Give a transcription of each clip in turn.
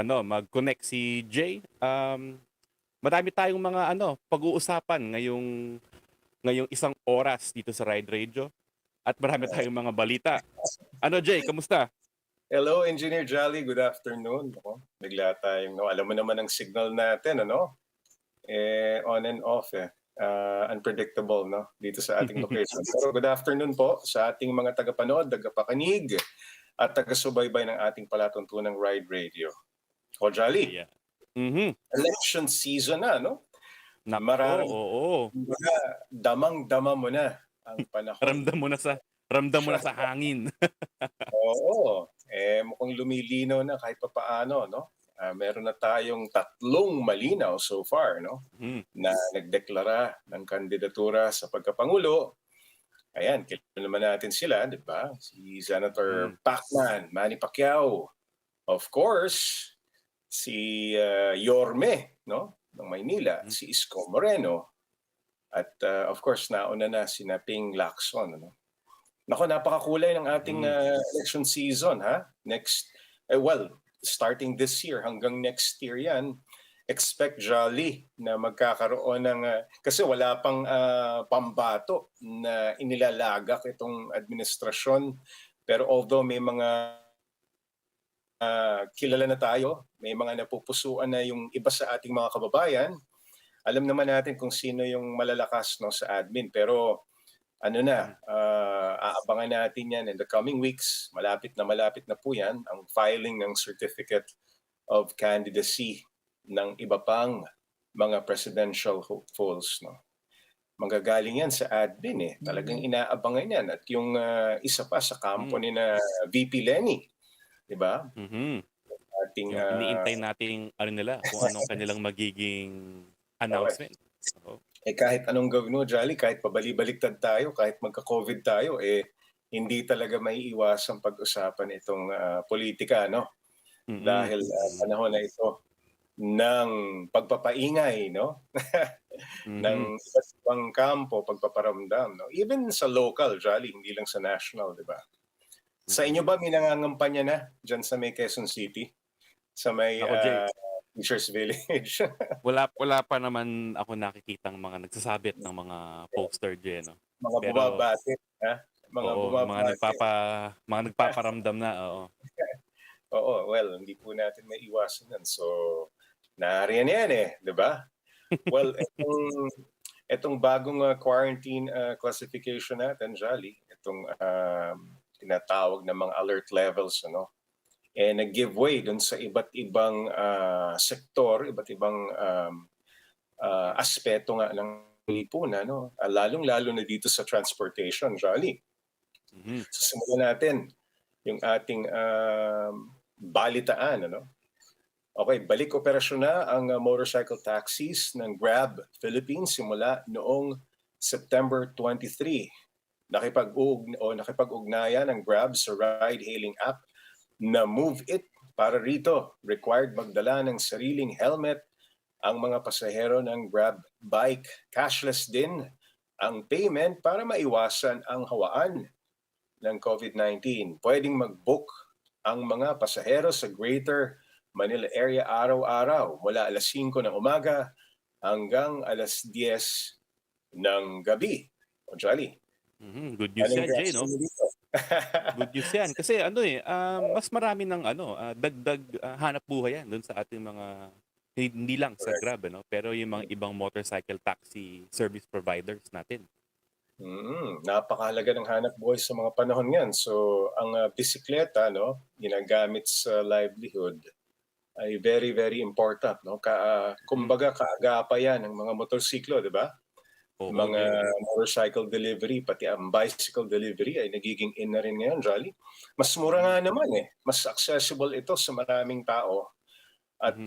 mag-connect si Jay. Marami tayong mga pag-uusapan ngayong isang oras dito sa Ride Radio at marami tayong mga balita. Jay, kamusta? Hello, Engineer Jolly. Good afternoon. Bigla tayong, alam mo naman ang signal natin, on and off, unpredictable, dito sa ating location. Pero good afternoon po sa ating mga tagapanood, tagapakinig, at taga-subaybay ng ating palatuntunang Ride Radio. Jolly, Yeah. Mm-hmm. election season na, Nako, oo. Damang-dama mo na ang panahon. Ramdam mo na sa hangin. Oo. Mukhang lumilinaw na kahit papaano, meron na tayong 3 malinaw so far, na nagdeklara ng kandidatura sa pagkapangulo. Ayan, kilala naman natin sila, di ba? Si Senator Pacman, Manny Pacquiao. Of course, si Yorme, ng Maynila, si Isko Moreno. At of course, nauna na si Ping Lacson, Nako, napakakulay ng ating election season, ha? Starting this year hanggang next year yan, expect Jolly na magkakaroon ng, kasi wala pang pambato na inilalagak itong administrasyon. Pero although may mga kilala na tayo, may mga napupusuan na yung iba sa ating mga kababayan, alam naman natin kung sino yung malalakas sa admin. Pero aabangan natin yan in the coming weeks. Malapit na po yan ang filing ng Certificate of Candidacy ng iba pang mga presidential hopefuls. Manggagaling yan sa admin. Talagang inaabangan yan. At yung isa pa sa kampo ni na VP Lenny, di ba? Yung iniintay nating kung anong kanilang magiging announcement. Kahit anong gawin mo, Jolly, kahit pabali-baliktad tayo, kahit magka-COVID tayo, hindi talaga may iwasang pag-usapan itong politika, Dahil panahon na ito ng pagpapaingay, ng iba't ibang kampo, pagpaparamdam, Even sa local, Jolly, hindi lang sa national, di ba? Sa inyo ba may nangangampanya na dyan sa may Quezon City? Sa may Teachers Village? wala pa naman ako nakikitang mga nagsasabit ng mga poster dyan, Mga bumabati, ha? Mga nagpaparamdam na, oo. Oo, well, hindi po natin may iwasan yan. So, nariyan yan di ba? Well, itong bagong quarantine classification natin, Jolly, itong tinatawag na mga alert levels, nag-give way dun sa iba't ibang sektor, iba't ibang aspeto nga ng lipunan, lalong-lalo na dito sa transportation, Jolly. So simulan natin yung ating balitaan, Okay, balik operasyon na ang motorcycle taxis ng Grab Philippines simula noong September 23. Nakipag-ugnayan ng Grab sa ride-hailing app na Move It para rito. Required magdala ng sariling helmet ang mga pasahero ng Grab bike. Cashless din ang payment para maiwasan ang hawaan ng COVID-19. Pwedeng mag-book ang mga pasahero sa Greater Manila area araw-araw mula alas 5 ng umaga hanggang alas 10 ng gabi. Jolly. Good news yan, Jay, no? Good news yan. Kasi mas marami ng dagdag hanap buhay yan doon sa ating mga, hindi lang sa Grab, pero yung mga ibang motorcycle taxi service providers natin. Napakahalaga ng hanap buhay sa mga panahon yan. So, ang bisikleta, ginagamit sa livelihood ay very, very important. Kumbaga, kaagapa yan ng mga motorsiklo, di ba? Mga motorcycle delivery, pati ang bicycle delivery ay nagiging in na rin ngayon, Jolly. Mas mura nga naman Mas accessible ito sa maraming tao. At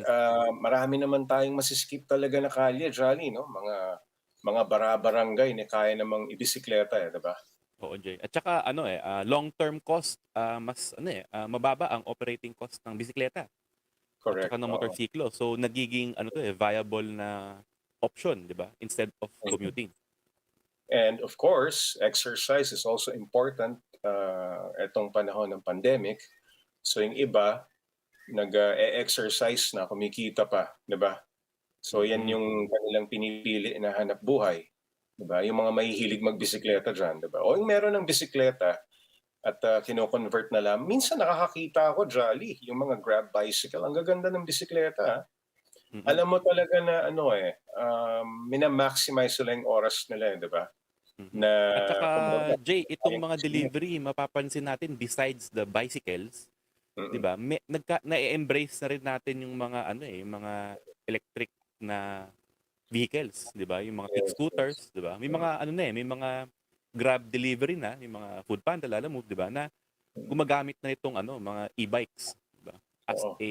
marami naman tayong masiskip talaga na kalye, Jolly, Mga bara-barangay na kaya namang ibisikleta, di ba? Oo, Jay. At saka long-term cost, mas mababa ang operating cost ng bisikleta. Correct. At saka ng motorsiklo. So nagiging viable na option, di ba? Instead of commuting. And of course, exercise is also important itong panahon ng pandemic. So yung iba, nag-exercise na, kumikita pa, 'di ba? So yan yung kanilang pinipili na hanap buhay, 'di ba? Yung mga mahihilig magbisikleta diyan, 'di ba? O yung meron ng bisikleta at kino-convert na lang. Minsan nakakakita ako, Jolly, yung mga grab bicycle. Ang gaganda ng bisikleta. Alam mo talaga na mina-maximize sila yung oras nila, 'di ba? Na At saka, kumbaga, Jay, itong mga delivery, mapapansin natin besides the bicycles, 'di ba? Na-embrace na rin natin yung mga yung mga electric na vehicles, 'di ba? Yung mga kick yes, yes. scooters, 'di ba? May mga may mga Grab delivery na, yung mga food panda, Lalamove, 'di ba? Na gumagamit na itong mga e-bikes, 'di ba? As Oo. a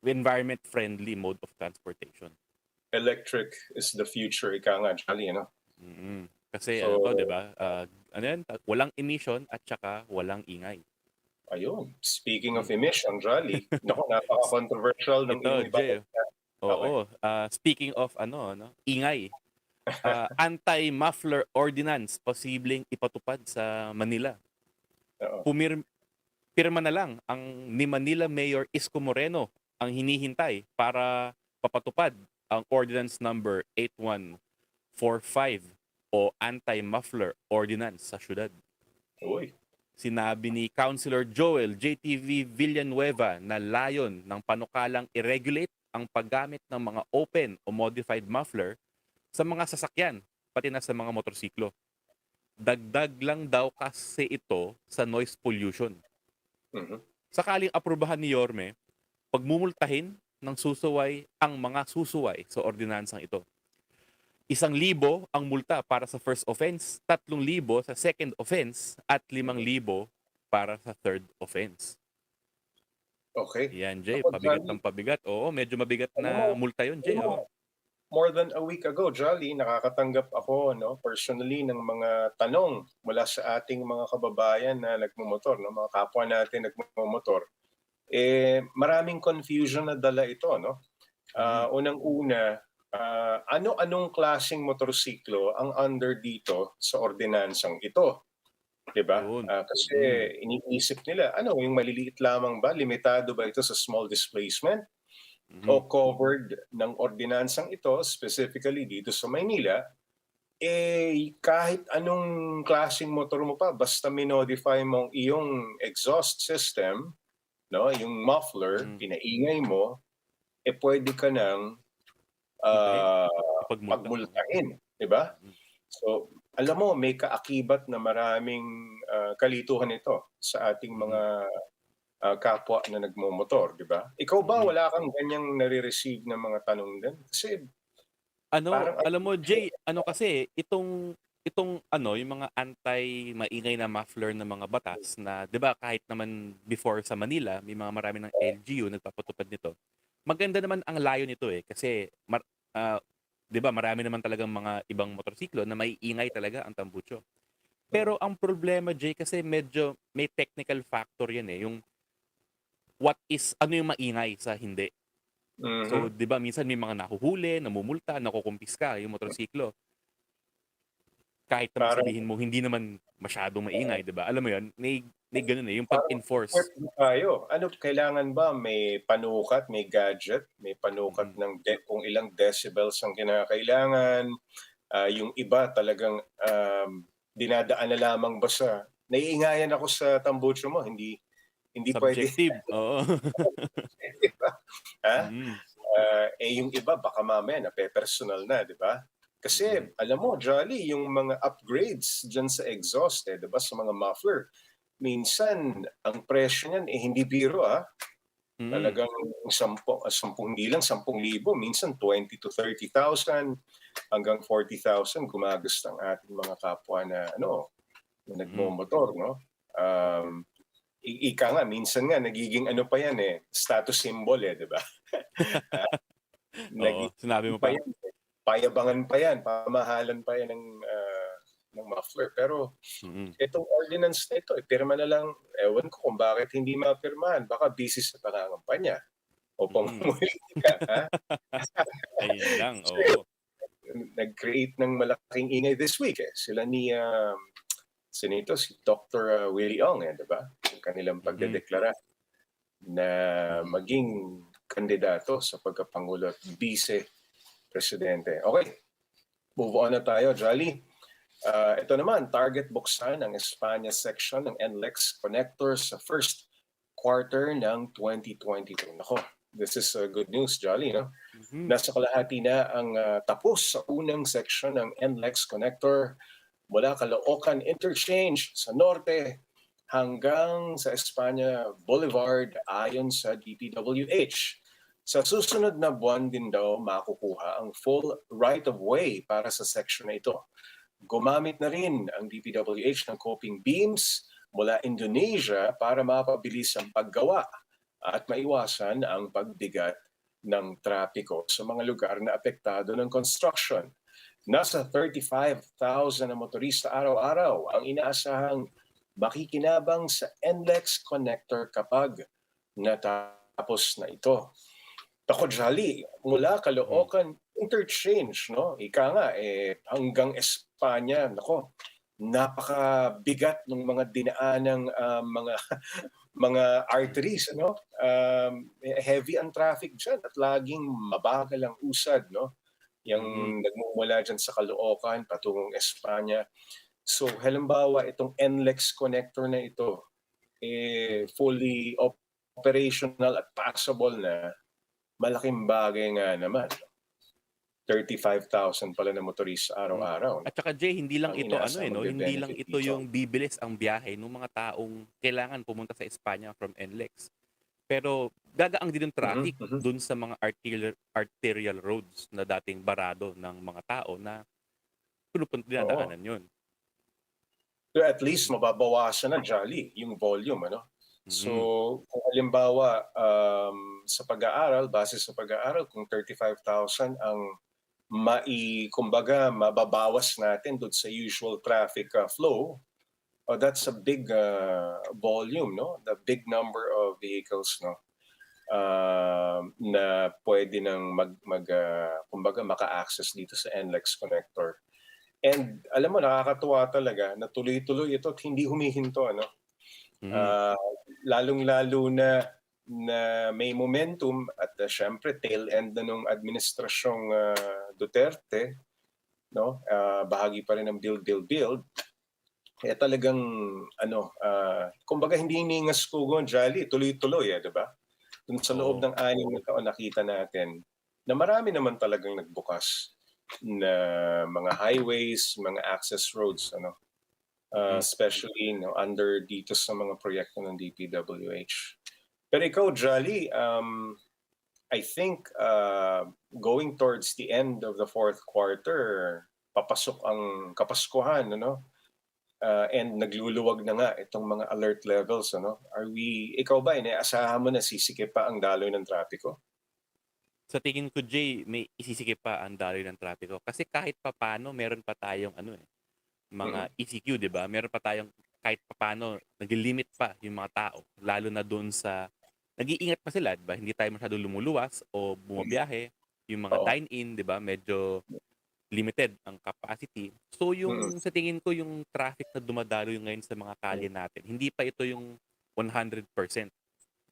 environment friendly mode of transportation. Electric is the future, ika nga, Jolly, ano? Kasi So, 'di ba? Walang emission at saka walang ingay. ayun. Speaking of emission, Jolly, naku, napaka-controversial ng Ito, iyong Jay. ibalita. Okay. Oo, speaking of ingay, anti-muffler ordinance posibleng ipatupad sa Manila. Oo. Pirma na lang ang ni Manila Mayor Isko Moreno ang hinihintay para papatupad ang Ordinance Number 8145 o Anti-Muffler Ordinance sa syudad. Uy. Sinabi ni Councilor Joel JTV Villanueva na layon ng panukalang i-regulate ang paggamit ng mga open o modified muffler sa mga sasakyan, pati na sa mga motorsiklo. Dagdag lang daw kasi ito sa noise pollution. Sakaling aprubahan ni Yorme, pagmumultahin ng susuway ang mga susuway sa ordinansang ito. 1,000 ang multa para sa first offense, 3,000 sa second offense, at 5,000 para sa third offense. Okay. Yan, Jay. Ako, Pabigat Jolly, ng pabigat. Oo, medyo mabigat alam mo, na multa yun, Jay. Oh. more than a week ago, Jolly, nakakatanggap ako, personally, ng mga tanong mula sa ating mga kababayan na nagmumotor, mga kapwa natin nagmumotor. Maraming confusion na dala ito, no? Unang-una, ano-anong klaseng motorsiklo ang under dito sa ordinansang ito? 'Di ba? Yun. Kasi iniisip nila, yung maliliit lamang ba? Limitado ba ito sa small displacement? O covered ng ordinansang ito, specifically dito sa Maynila, kahit anong klaseng motor mo pa, basta minodify mo ang iyong exhaust system, no, yung muffler, pinaingay mo, pwede ka nang Multahin. Ipagmulta. pagmultahin, di ba? So, alam mo, may kaakibat na maraming kalituhan ito sa ating mga kapwa na nagmomotor, di ba? Ikaw ba, wala kang ganyang nare-receive ng mga tanong din? Kasi parang Alam mo, Jay, kasi itong yung mga anti-maingay na muffler na mga batas na 'di ba kahit naman before sa Manila may mga marami ng LGU nagpapatupad nito. Maganda naman ang layo nito kasi 'di ba marami naman talagang mga ibang motorsiklo na maiingay talaga ang tambucho. Pero ang problema, Jay, kasi medyo may technical factor 'yan yung ano yung maingay sa hindi. So, 'di ba minsan may mga nahuhuli, namumulta, nakukumpiska yung motorsiklo. Kahit naman parang sabihin mo hindi naman masyadong maingay, 'di ba? Alam mo 'yun, may gano'n yung pag-enforce. expert tayo. Kailangan ba may panukat, may gadget, may panukat ng kung ilang decibels ang kinakailangan? Yung iba talagang dinadaan na lamang ba sa naiingayan ako sa tambucho mo, hindi pwede. Subjective, oo. Diba? Ha? Mm. Yung iba baka mamaya nape-personal na, di ba? Kasi alam mo, Jolly, yung mga upgrades dyan sa exhaust, di ba, sa mga muffler, minsan ang presyo niyan hindi biro. Talagang 10, hindi lang 10,000, minsan 20 to 30,000 hanggang 40,000 gumagasta ang ating mga kapwa na na nagmomotor, no? Ika nga, minsan nga nagiging pa yan status symbol di ba? Oo, sinabi mo Pa pa. yan, payabangan pa yan, pamahalan pa yan ng muffler. Pero itong ordinance na ito, pirma na lang, ewan ko kung bakit hindi mapirmahan. Baka busy sa pangangampanya o pamumulit ka. Ayun lang, oo. Nag-create ng malaking ingay this week. Sila ni si Dr. Willie Ong, di ba? Yung kanilang pagdedeklara. na maging kandidato sa pagkapangulo at vice-presidente. Okay, move on na tayo, Jolly. Ito naman, target buksan ang Espanya section ng NLEX connector sa first quarter ng 2022. Nako, this is good news, Jolly, no? Nasa kalahati na ang tapos sa unang section ng NLEX connector mula Caloocan Interchange sa norte hanggang sa Espanya Boulevard ayon sa DPWH. Sa susunod na buwan din daw makukuha ang full right-of-way para sa section na ito. Gumamit na rin ang DPWH ng coping beams mula Indonesia para mapabilis ang paggawa at maiwasan ang pagbigat ng trapiko sa mga lugar na apektado ng construction. Nasa 35,000 na motorista araw-araw ang inaasahang makikinabang sa NLEX connector kapag natapos na ito. Ako, Jolly, mula Caloocan Interchange, no? Ika nga, hanggang Espanya, nako, napakabigat ng mga dinaanang mga arteries, no? Heavy ang traffic dyan at laging mabagal ang usad, no? Yung nagmumula dyan sa Caloocan patungong Espanya. So, halimbawa, itong NLEX connector na ito, fully operational at passable na, malaking bagay nga naman. 35,000 pala na motorista araw-araw. At saka Jay, hindi lang ito hindi lang ito yung bibilis ang biyahe ng mga taong kailangan pumunta sa Espanya from NLEX. Pero gagaang din yung traffic dun sa mga arterial roads na dating barado ng mga tao na dinadaanan yun. So at least mababawasan na, Jolly, yung volume, ano? So, kung halimbawa, sa pag-aaral, base sa pag-aaral, kung 35,000 ang kumbaga, mababawas natin doon sa usual traffic flow, that's a big volume, no? The big number of vehicles, no? Na pwede nang kumbaga, maka-access dito sa NLEX connector. And alam mo, nakakatuwa talaga na tuloy-tuloy ito at hindi humihinto, ano? Lalong-lalo na may momentum at syempre tail end na nung administrasyong Duterte, no? Bahagi pa rin ng build. Kaya talagang kumbaga hindi hiningas kugon, Jolly, tuloy-tuloy, di ba? Dun sa loob ng 6 na taon nakita natin na marami naman talagang nagbukas na mga highways, mga access roads, ano? Especially under dito sa mga proyekto ng DPWH. Pero ikaw, Jolly, I think going towards the end of the fourth quarter, papasok ang Kapaskuhan, ano? And nagluluwag na nga itong mga alert levels, ano? Ikaw ba, inaasahan mo na sisikip pa ang daloy ng trapiko? Sa tingin ko, Jay, may isisikip pa ang daloy ng trapiko. Kasi kahit papano, meron pa tayong mga ECQ, di ba? Meron pa tayong kahit paano nag-limit pa yung mga tao, lalo na doon sa nag-iingat pa sila, di ba? Hindi tayo masyado lumuluwas o bumabiyahe. Yung mga dine-in, di ba? Medyo limited ang capacity. So yung sa tingin ko yung traffic na dumadaloy ngayon sa mga kalye natin, hindi pa ito yung 100%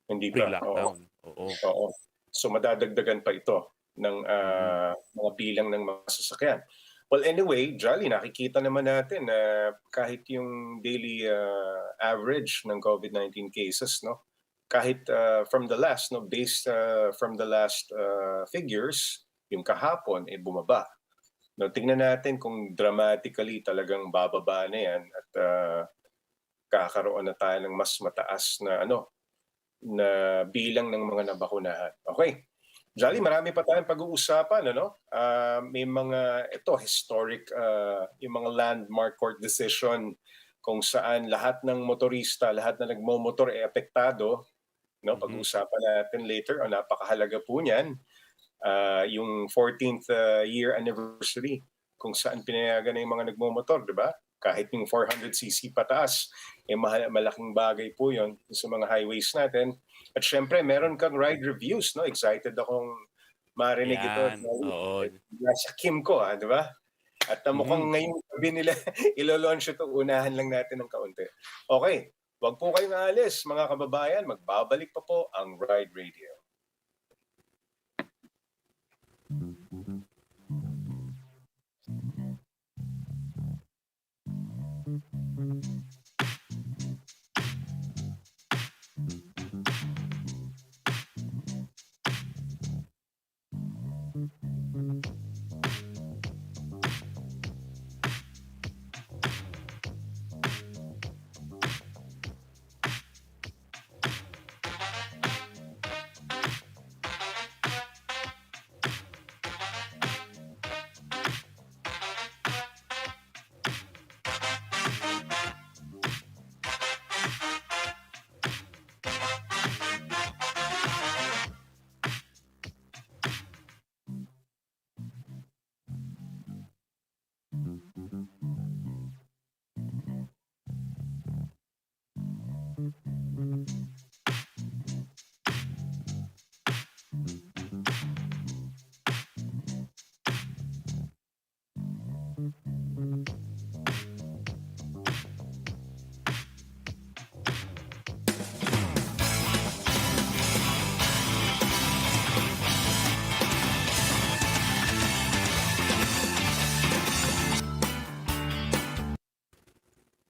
hindi pre-lockdown. Oo. So madadagdagan pa ito ng mga bilang ng mga sasakyan. Well, anyway, Jolly, nakikita naman natin na kahit yung daily average ng COVID-19 cases, no, kahit from the last, no, based from the last figures, yung kahapon bumaba. No, tingnan natin kung dramatically talagang bababa na yan at kakaroon na tayo ng mas mataas na na bilang ng mga nabakunahan. Okay. Jolly, marami pa tayong pag-uusapan, ano? May mga historic yung mga landmark court decision kung saan lahat ng motorista, lahat na nagmomotor apektado, no? Pag-uusapan natin later, napakahalaga po niyan. Yung 14th year anniversary kung saan pinayagan na yung mga nagmomotor, di ba? Kahit yung 400cc pataas, malaking bagay po yon sa mga highways natin. At syempre, meron kang ride reviews, no? Excited akong marinig ito. Nasa Kim ko, di ba? At mukhang ngayong gabi nila ilo-launch ito, unahan lang natin ng kaunti. Okay. Huwag po kayong aalis, mga kababayan. Magbabalik pa po ang Ride Radio.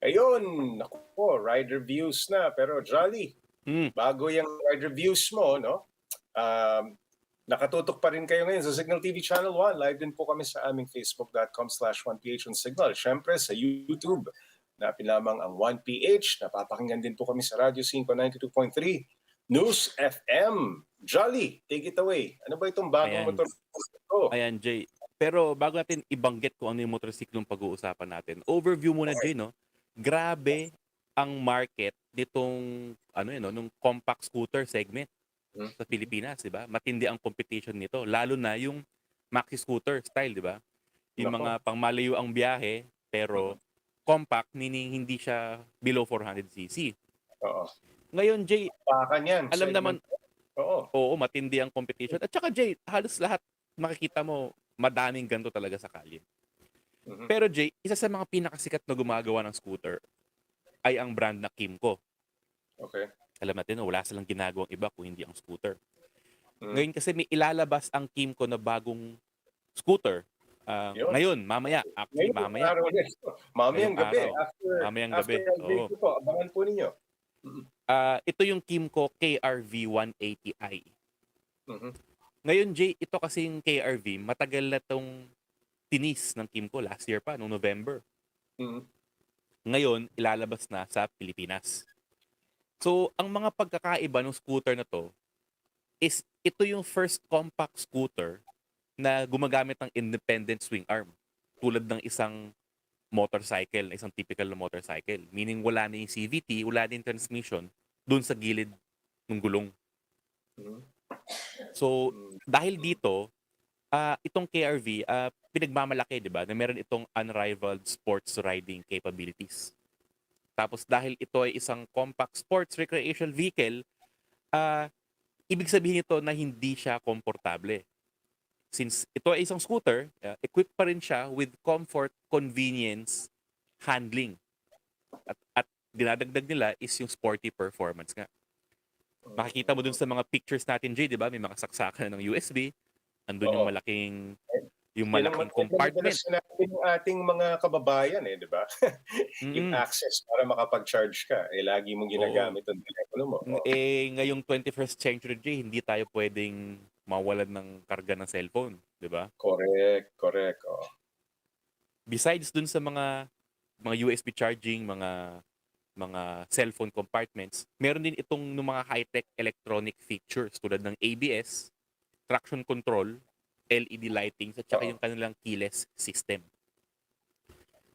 Ayun, naku po, rider views na. Pero Jolly, bago yung rider views mo, no? Nakatutok pa rin kayo ngayon sa Signal TV Channel 1. Live din po kami sa aming facebook.com/1ph on Signal. Siyempre sa YouTube, napin lamang ang 1PH. Napapakinggan din po kami sa Radyo 592.3 News FM. Jolly, take it away. Ano ba itong bagong motor? Ayan, Jay. Pero bago natin ibanggit kung ano yung motorsiklong pag-uusapan natin, overview muna, Jay, no? Grabe ang market nitong nung compact scooter segment sa Pilipinas, 'di ba? Matindi ang competition nito, lalo na yung maxi scooter style, 'di ba? Yung mga pangmalayo ang biyahe pero compact, meaning hindi siya below 400cc. Oo. Ngayon, Jay, alam naman, oo, matindi ang competition. At saka, Jay, halos lahat makikita mo madaming ganito talaga sa kalye. Pero Jay, isa sa mga pinakasikat na gumagawa ng scooter ay ang brand na Kymco. Okay. Alam natin, wala silang ginagawang iba kung hindi ang scooter. Ngayon kasi may ilalabas ang Kymco na bagong scooter. Ngayon, mamaya. Actually, mamaya. Mamayang gabi. Mamayang gabi. Oo. Po, abangan po ninyo. Ito yung Kymco KRV 180i. Ngayon, Jay, ito kasi yung KRV, matagal na itong tinis ng Kymco last year pa, noong November. Ngayon, ilalabas na sa Pilipinas. So, ang mga pagkakaiba ng scooter na to is ito yung first compact scooter na gumagamit ng independent swing arm. Tulad ng isang motorcycle, isang typical na motorcycle. Meaning wala na yung CVT, wala na yung transmission dun sa gilid ng gulong. So, dahil dito, itong KRV, pinagmamalaki, di ba, na meron itong unrivaled sports riding capabilities. Tapos dahil ito ay isang compact sports recreational vehicle, ibig sabihin ito na hindi siya komportable. Since ito ay isang scooter, equipped pa rin siya with comfort, convenience, handling. At dinadagdag nila is yung sporty performance nga. Makikita mo dun sa mga pictures natin, Jay, di ba? May mga saksakan ng USB. Andun yung malaking compartment. Natin yung ating mga kababayan, di ba? Yung access para makapag-charge ka. Lagi mong ginagamit ang telepono mo. Ngayong 21st century, Jay, hindi tayo pwedeng mawalan ng karga ng cellphone, di ba? Correct. Besides dun sa mga USB charging, mga cellphone compartments, meron din itong mga high-tech electronic features tulad ng ABS, traction control, LED lighting, at saka yung kanilang keyless system.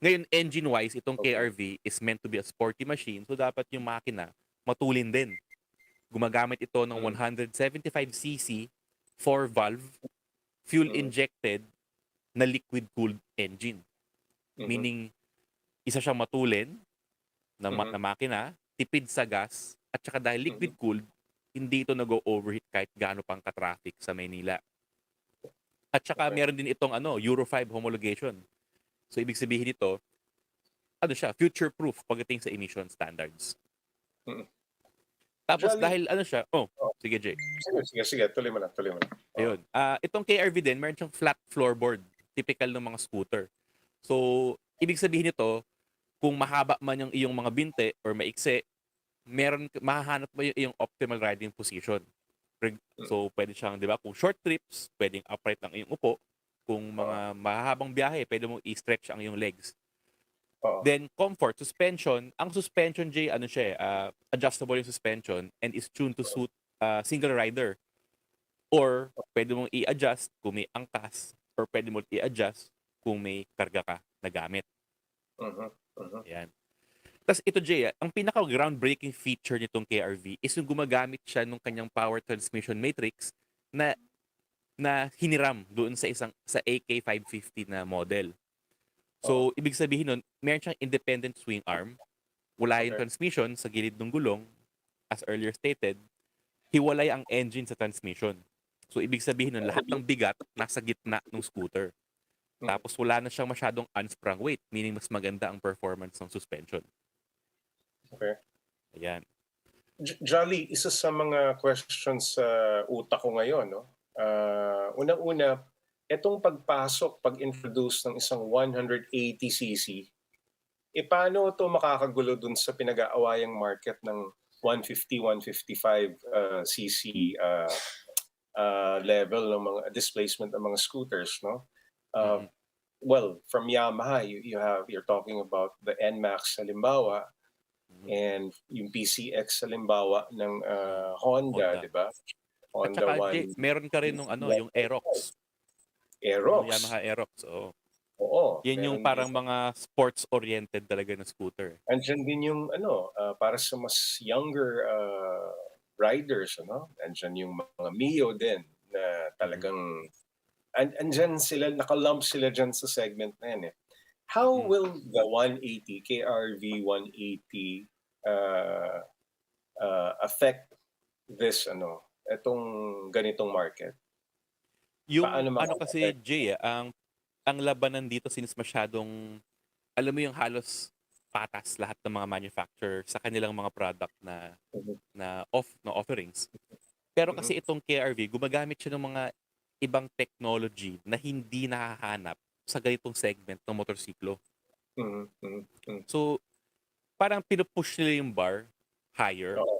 Ngayon, engine-wise, itong KRV is meant to be a sporty machine, so dapat yung makina matulin din. Gumagamit ito ng 175cc 4-valve, fuel-injected na liquid-cooled engine. Meaning, isa siyang matulin na makina, tipid sa gas, at saka dahil liquid-cooled, hindi ito nag-overheat kahit gaano pang ka-traffic sa Maynila. At saka meron din itong Euro 5 homologation. So ibig sabihin nito, future-proof pagdating sa emission standards. Mm. Tapos Jolly, dahil ano siya oh, sige Jay. sige, tuloy mo lang, tuloy mo lang. Ayun, itong KRV din meron siyang flat floorboard, typical ng mga scooter. So, ibig sabihin nito, kung mahaba man yung iyong mga binte or maiksi, mahahanap mo yung iyong optimal riding position. Mm. So, pwede siyang, 'di ba, kung short trips, pwedeng upright ang iyong upo. Kung Oo, mga mahahabang biyahe, pwede mong i-stretch ang iyong legs. oo, Then, comfort, suspension. Ang suspension, Jay, ano siya, adjustable yung suspension and is tuned to suit single rider. Or, pwede mong i-adjust kung may angkas or pwede mo i-adjust kung may karga ka na gamit. mhm, mhm. Ayan. Tas ito Jay, ang pinaka-groundbreaking feature nitong KRV is yung gumagamit siya nung kanyang power transmission matrix na hiniram doon sa AK550 na model. Oo, So, ibig sabihin nun, meron siyang independent swing arm, wala yung okey. transmission sa gilid ng gulong, as earlier stated, hiwalay ang engine sa transmission. So, ibig sabihin nun, lahat ng bigat nasa gitna ng scooter. Mm, Tapos wala na siyang masyadong unsprung weight, meaning mas maganda ang performance ng suspension. okey. Ayan. Jolly, isa sa mga questions sa utak ko ngayon 'no, unang-una, itong pag-introduce ng isang 180cc, paano 'to makakagulo dun sa pinag-aawayang market ng 150, 155, cc, level ng mga displacement ng mga scooters 'no? Uh, Mm. well, from Yamaha, you're talking about the NMAX halimbawa, Mm. and yung PCX halimbawa ng Honda, Honda. 'di ba? At Honda saka One Jay, meron ka rin nung yung Aerox, yung Aerox, Yamaha Aerox, oo. oo, Yan yung meron din. parang mga sports-oriented talaga na scooter. Andiyan din yung ano, para sa mas younger riders ano, andiyan yung mga Mio din na Mm. talagang andiyan sila, naka-lump sila diyan sa segment na yan, eh. How Mm. will the 180, KRV 180, uh, affect this ano, itong ganitong market? Yung Paano ano kasi makaka-affect? Jay, ang labanan dito since masyadong alam mo yung halos patas lahat ng mga manufacturer sa kanilang mga product na Mhm, offerings. Pero mhm, kasi itong KRV gumagamit siya ng mga ibang technology na hindi nahahanap sa ganitong segment ng motorsiklo. mhm, mhm, hmm, So, parang pinu-push nila yung bar higher. oo,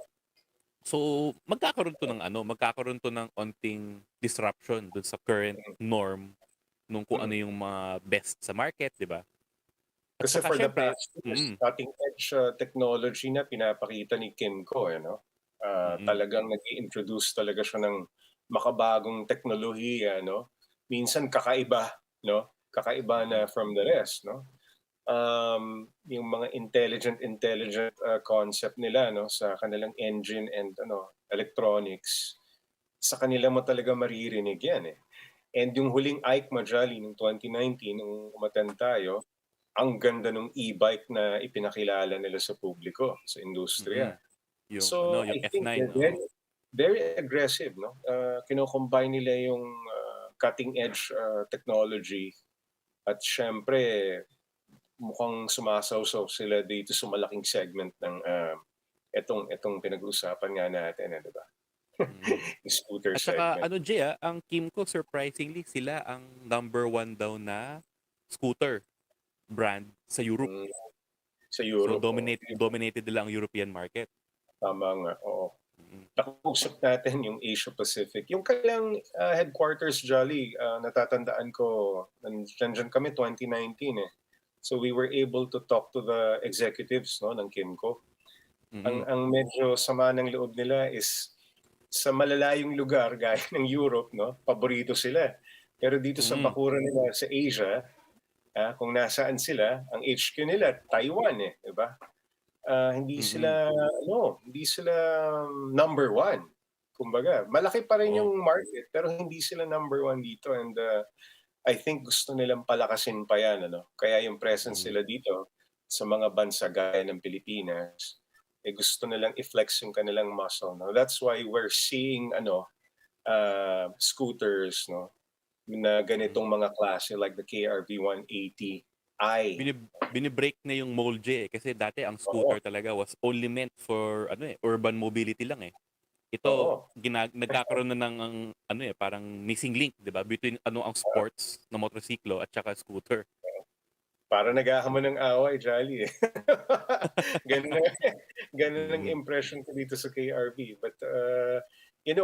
So, magkakaroon 'to ng onting disruption dun sa current mm, norm nung kung ano mm. yung mga best sa market, 'di ba? At Kasi saka for the siyempre past years, cutting edge technology na pinapakita ni Kimco, eh, 'no? mm, Talagang nag-i-introduce talaga siya ng makabagong teknolohiya, 'no? Minsan kakaiba, 'no? Kakaiba na mm, from the rest, 'no? Yung mga intelligent concept nila 'no, sa kanilang engine and ano, electronics, sa kanila mo talaga maririnig 'yan, eh. And yung huling EICMA Jolly nung 2019 nung umattend tayo, ang ganda nung e-bike na ipinakilala nila sa publiko, sa industriya. mm. So, Yung I think F9, they're oo. very aggressive 'no, kino-combine nila yung cutting edge technology, at siyempre mukhang sumasawsaw sila dito sa malaking segment ng etong pinag-uusapan nga natin, 'di ba? Mm. Yung scooter At saka segment. ano Jay, ang Kimco surprisingly sila ang #1 daw na scooter brand sa Europe. Hmm, sa So, Europe, oo. dominated nila ang European market. Tama nga, oo. Mm. Nakausap natin yung Asia Pacific. Yung kanilang headquarters Jolly, natatandaan ko nandiyan kami 2019, eh. So we were able to talk to the executives 'no ng Kimco. Ang Mm. ang medyo sama ng loob nila is sa malalayong lugar gaya ng Europe 'no, paborito sila. Pero dito sa Mm. bakuran nila sa Asia, kung nasaan sila, ang HQ nila Taiwan, eh, 'di ba? Mm. Hindi sila number one. Kumbaga, malaki pa rin Oo. yung market pero hindi sila number one dito, and I think gusto nilang palakasin pa 'yan ano. Kaya yung presence Mm. nila dito sa mga bansa gaya ng Pilipinas, gusto nilang i-flex yung kanilang muscle 'no. That's why we're seeing ano, scooters 'no, na Mm. ganitong mga klase like the KRV 180. I. Binibreak na yung mold kasi dati ang scooter Oo. talaga was only meant for urban mobility lang eh. Ito Oo. nagkakaroon na ng parang missing link, 'di ba? Between ang sports na motorsiklo at saka scooter. Para naghahamon ng away, Jolly eh. Ganun ang ganun ang Mm. impression ko dito sa KRV. But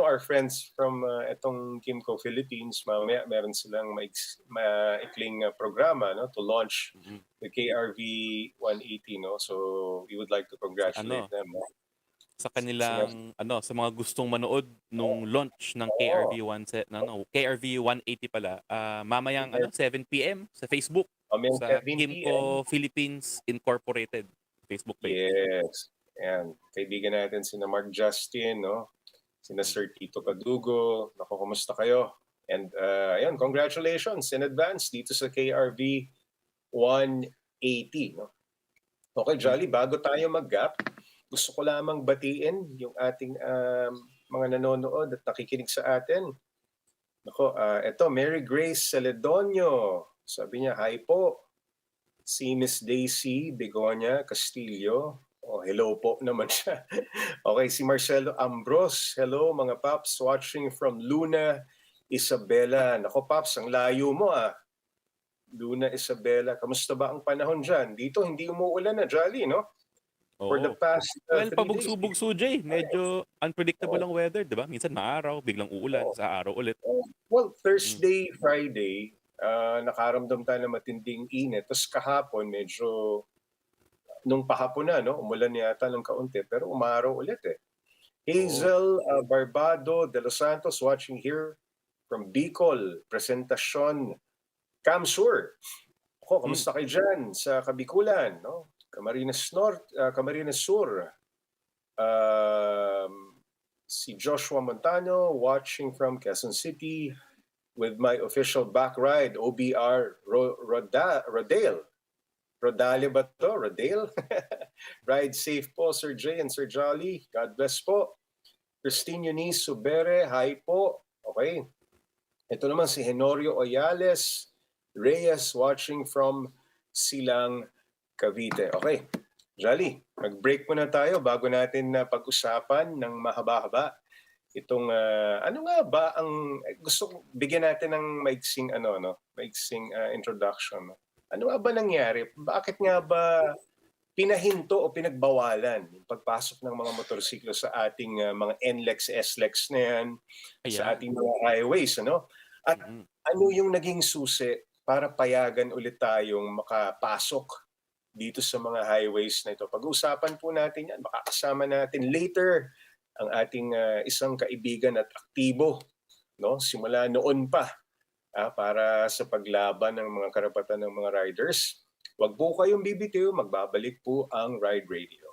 our friends from etong Kimco Philippines, mamaya meron silang maikling programa, no, to launch Mm. the KRV 180, no. So we would like to Sa congratulate them, no. sa kanilang sa mga gustong manood nung launch ng Oo. KRV 180 pala, mamayang 7 PM sa Facebook, Mamayang sa 7 PM. Kimco Philippines Incorporated Facebook page. Yes. Ayan, kaibigan natin sina Mark Justin, no? Sina Sir Tito Cadugo. Naku, kumusta kayo? And ayun, congratulations in advance dito sa KRV 180, no? Okay, Jolly, bago tayo mag-gap, gusto ko lamang batiin yung ating mga nanonood at nakikinig sa atin. Nako, eto, Mary Grace Celedonio. Sabi niya, hi po. Si Miss Daisy Begonia Castillo. Oh, hello po naman siya. Okay, si Marcelo Ambros. Hello mga paps, watching from Luna, Isabela. Nako paps, ang layo mo ah. Luna, Isabela. Kamusta ba ang panahon dyan? Dito hindi umuulan na, Jolly, no? For the Oo. past Well, 3 days. pabugso-bugso, Jay. Medyo unpredictable ang weather, 'di ba? Minsan maaraw, biglang uulan, Oo. sa araw ulit. Well, Mm. Thursday, Friday, nakaramdam tayo ng matinding init. Tapos kahapon, medyo nung pahapon na, no, umulan yata ng kaunti, pero umaraw ulit eh. Oo. Hazel Barbado de Los Santos watching here from Bicol, Presentacion, Camsur. Ako, Mm. kamusta kayo dyan sa Kabikulan, no? Camarines North, Camarines Sur. Si Joshua Montano watching from Quezon City with my official back ride, OBR Rodale. Rodale ba to? Rodale? Ride safe po, Sir Jay and Sir Jolly. God bless po. Christine Eunice Subere, hi po. Okay. Ito naman si Henorio Oyales Reyes watching from Silang, Cavite. Okay. Jolly, mag-break muna tayo bago natin pag-usapan ng mahaba-haba itong ano nga ba ang gusto kong bigyan natin ng maiksing introduction. Ano nga ba nangyari? Bakit nga ba pinahinto o pinagbawalan yung pagpasok ng mga motorsiklo sa ating mga NLEX, SLEX na yan, sa Ayan. ating mga highways, ano? At Mm. ano yung naging susi para payagan ulit tayong makapasok dito sa mga highways na ito? Pag-uusapan po natin yan. Makakasama natin later ang ating isang kaibigan at aktibo, no? Simula noon pa para sa paglaban ng mga karapatan ng mga riders. Huwag po kayong bibitiw, magbabalik po ang Ride Radio.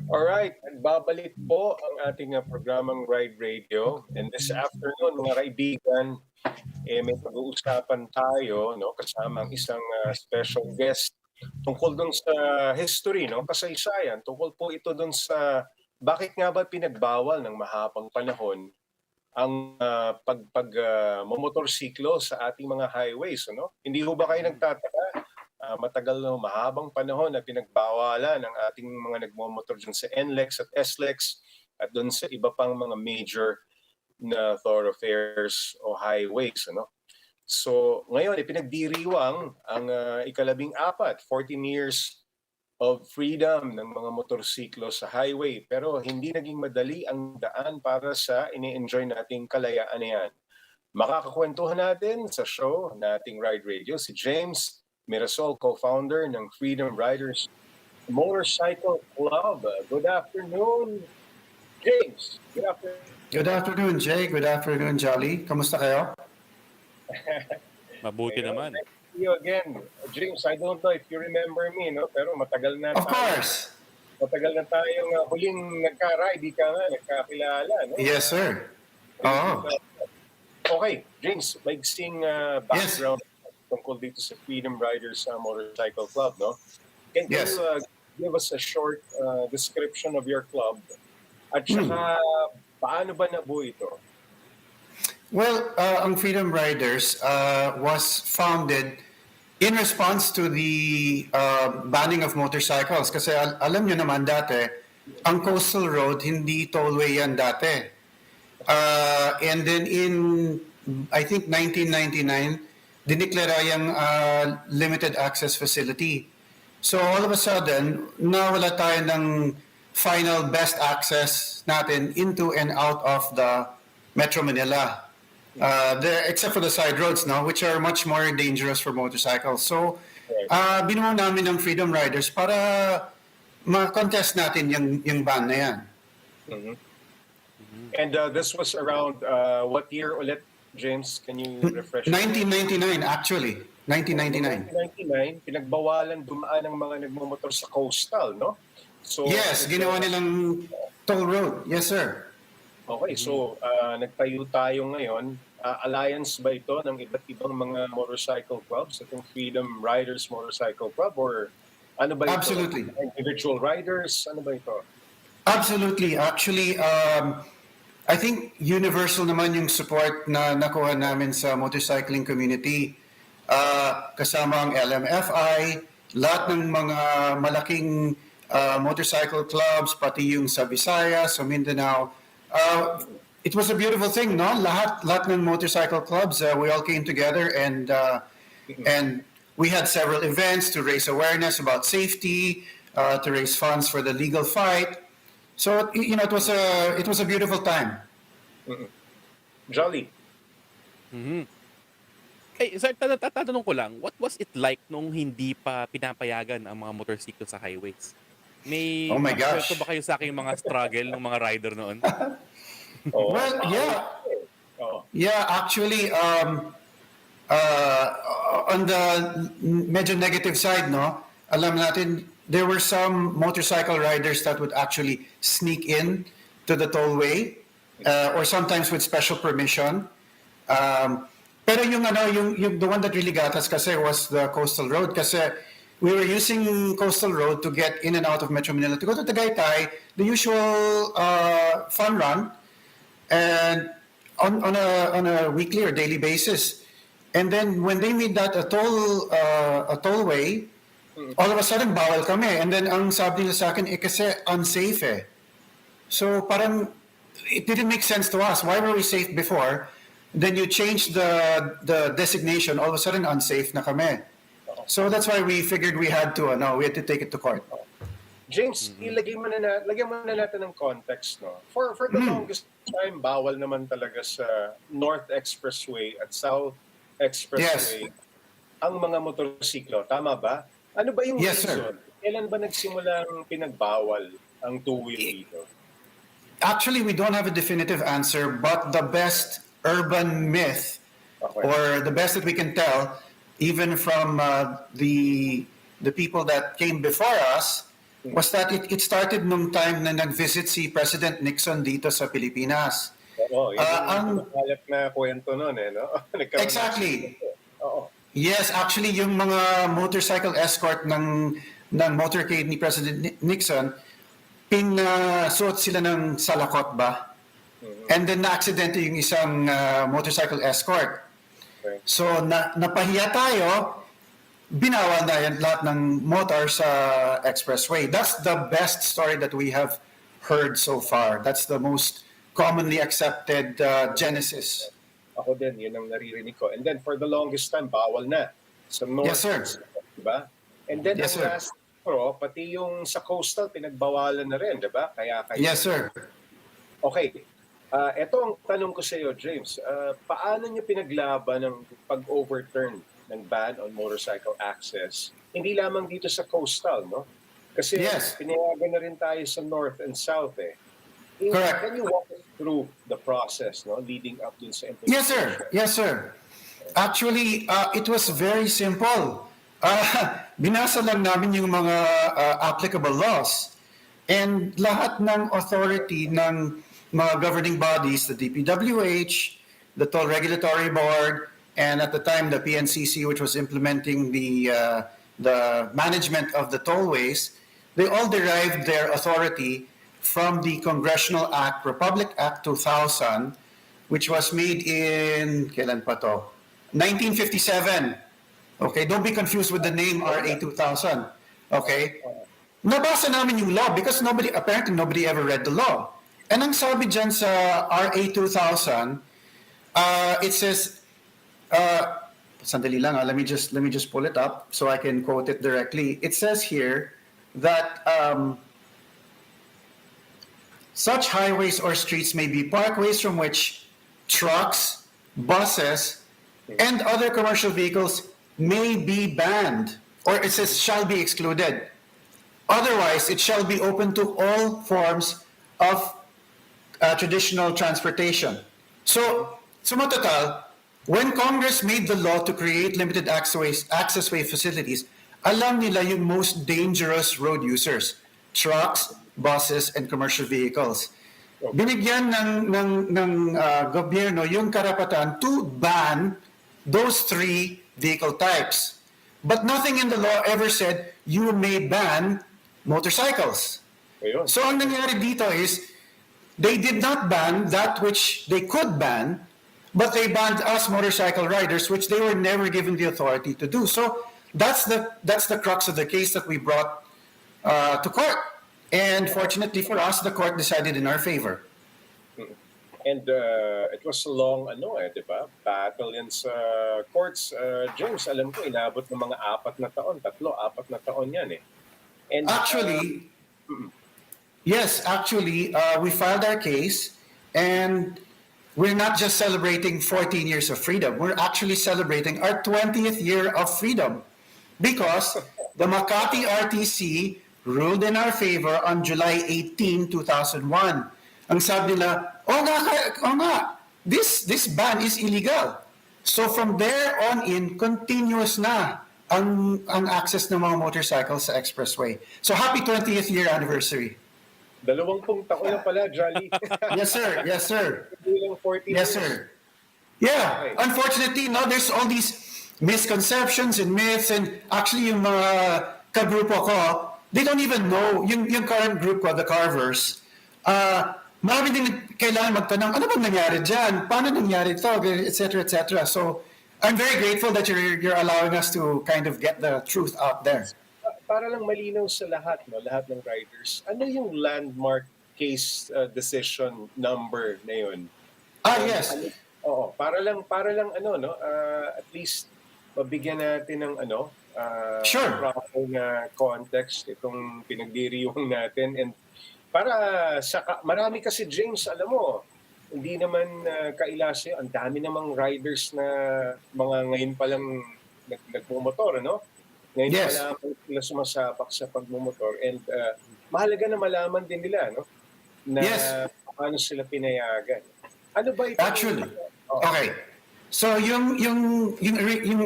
Alright, nagbabalik po ang ating programang Ride Radio. And this afternoon, mga kaibigan, may pag-uusapan tayo, no, kasama ang isang special guest tungkol dun sa history, no, kasaysayan. Tungkol po ito dun sa bakit nga ba pinagbawal ng mahabang panahon ang motorsiklo sa ating mga highways, no? Hindi ho ba kayo nagtataka? Matagal na mahabang panahon na pinagbawalan ng ating mga nagmomotor dyan sa NLEX at SLEX at doon sa iba pang mga major na thoroughfares o highways. Ano? So ngayon, ipinagdiriwang ang ika-14, 14 years of freedom ng mga motorsiklo sa highway. Pero hindi naging madali ang daan para sa ini-enjoy nating kalayaan na yan. Makakakwentuhan natin sa show nating Ride Radio si James Mirasol, co-founder ng Freedom Riders Motorcycle Club. Good afternoon, James. Good afternoon. Good afternoon, Jay. Good afternoon, Jolly. Kamusta kayo? Mabuti naman. Nice to see you again. James, I don't know if you remember me, no? Pero matagal na Of course. Matagal na tayong huling nagka-ride, di ka nga, nagkakilala, no? Yes, sir. Oo. Okay, James, maigsing background tungkol dito sa Freedom Riders Motorcycle Club, no? Can Yes. you give us a short description of your club? At saka, paano ba nabuo ito? Well, ang Freedom Riders was founded in response to the banning of motorcycles. Kasi alam nyo naman dati, ang coastal road, hindi tollway yan dati. And then in, I think, 1999, dineklara yung limited access facility. So all of a sudden, nawala tayo ng final best access natin into and out of the Metro Manila. Except for the side roads, no, which are much more dangerous for motorcycles. So binuo namin ng Freedom Riders para ma-contest natin yung ban na yan. Mm-hmm. And this was around what year ulit? James, can you refresh? 1999, actually. 1999. 1999, pinagbawalan dumaan ng mga nagmumotor sa coastal, no? So, yes, ginawa nilang toll road. Yes, sir. Okay, so nagtayo tayo ngayon. Alliance ba ito ng iba't ibang mga motorcycle clubs? Itong Freedom Riders Motorcycle Club? Or ano ba ito? Absolutely. Individual riders? Ano ba ito? Absolutely. Actually, I think universal naman yung support na nakuha namin sa motorcycling community. Kasama ang LMFI, lahat ng mga malaking motorcycle clubs, pati yung sa Visayas, sa Mindanao. It was a beautiful thing, no? Lahat ng motorcycle clubs, we all came together and we had several events to raise awareness about safety, to raise funds for the legal fight. So it was a beautiful time. Mm-hmm. Jolly. Mm-hmm. Hey, sir, tatanong ko lang, what was it like nung hindi pa pinapayagan ang mga motorsiklo sa highways? May Oh my gosh. kwento ba kayo sa akin mga struggle ng mga rider noon? Well, yeah. Yeah, actually, on the medyo negative side, no, alam natin, there were some motorcycle riders that would actually sneak in to the tollway, or sometimes with special permission. Pero yung the one that really got us kasi was the coastal road kasi we were using coastal road to get in and out of Metro Manila to go to Tagaytay, the usual fun run, and on a weekly or daily basis. And then when they made that a tollway, all of a sudden bawal kami. And then ang sabi nila sa akin, kasi unsafe eh. So parang it didn't make sense to us. Why were we safe before? Then you change the designation, all of a sudden unsafe na kami. So that's why we figured we had to take it to court. James, lagyan mo na natin ng context, no? For the longest time, bawal naman talaga sa North Expressway at South Expressway ang mga motorsiklo. Tama ba? Ano ba yung reason? Kailan ba nagsimulang pinagbawal ang two-wheel dito? Actually, we don't have a definitive answer, but the best urban myth, or the best that we can tell, even from the people that came before us, was that it started nung time na nag-visit si President Nixon dito sa Pilipinas. Oo, yun yung kalat na kwento nun eh, no? Exactly. Yes, actually, yung mga motorcycle escort ng motorcade ni President Nixon, pinasuot sila ng salakot ba? And then na-aksidente yung isang motorcycle escort. So napahiya tayo, binawal na yan lahat ng motor sa expressway. That's the best story that we have heard so far. That's the most commonly accepted genesis. Ako din, yun ang naririnig ko. And then for the longest time, bawal na. Sa north, yes, sir. Diba? And then yes, ang last, pati yung sa coastal, pinagbawalan na rin, diba? Yes, sir. Okay. Ito ang tanong ko sa iyo, James. Paano niyo pinaglaban ng pag-overturn ng ban on motorcycle access? Hindi lamang dito sa coastal, no? Kasi pinayagan na rin tayo sa north and south eh. Correct. Can you walk us through the process, no, leading up dun sa implementation? Yes, sir. Yes, sir. Actually, it was very simple. Binasa lang namin yung mga applicable laws. And lahat ng authority ng mga governing bodies, the DPWH, the Toll Regulatory Board, and at the time the PNCC, which was implementing the management of the tollways, they all derived their authority from the Congressional Act, Republic Act 2000, which was made in, kailan pa to? 1957. Okay, don't be confused with the name RA 2000. Okay? Nabasa namin yung law because apparently nobody ever read the law. And ang sabi dyan sa RA 2000, it says, sandali lang, let me just pull it up so I can quote it directly. It says here that such highways or streets may be parkways from which trucks, buses, and other commercial vehicles may be banned, or it says shall be excluded. Otherwise, it shall be open to all forms of traditional transportation. So matotal, when Congress made the law to create limited accessway facilities, alam nila yung most dangerous road users, trucks, buses, and commercial vehicles. Binigyan ng gobyerno yung karapatan to ban those three vehicle types. But nothing in the law ever said you may ban motorcycles. So ang nangyari dito is they did not ban that which they could ban, but they banned us motorcycle riders, which they were never given the authority to do. So that's the crux of the case that we brought to court. And fortunately for us, the court decided in our favor. And it was a long, diba? Battle in sa courts. James, alam ko, inabot ng mga 4 na taon. 4 na taon yan eh. And, actually, yes, actually, we filed our case and we're not just celebrating 14 years of freedom. We're actually celebrating our 20th year of freedom because the Makati RTC ruled in our favor on July 18, 2001. Ang sabi nila, this ban is illegal. So from there on in, continuous na ang access ng mga motorcycles sa expressway. So happy 20th year anniversary. 20 taon na pala, Jolly. Yes, sir. Yes, sir. Yes, sir. Yeah. Okay. Unfortunately, there's all these misconceptions and myths, and actually yung mga kagrupo ko, they don't even know, yung current group ko, the Carvers, marami din kailangan magtanong, ano bang nangyari dyan? Paano nangyari ito? Et cetera, et cetera. So, I'm very grateful that you're allowing us to kind of get the truth out there. Para lang malinaw sa lahat, no, lahat ng riders, ano yung landmark case decision number na yun? Yes. Oo, para lang ano, no, at least mabigyan natin ng ano, Sure. proper na context itong pinagdiriwang natin, and para marami kasi, James, alam mo, hindi naman kailasa yun. Ang dami namang riders na mga ngayon pa lang nagmumotor, no? Ngayon Yes. pa lang sila sumasabak sa pagmumotor, and mahalaga na malaman din nila, no? Na Yes. paano sila pinayagan. Ano ba ito? Actually, okay. So yung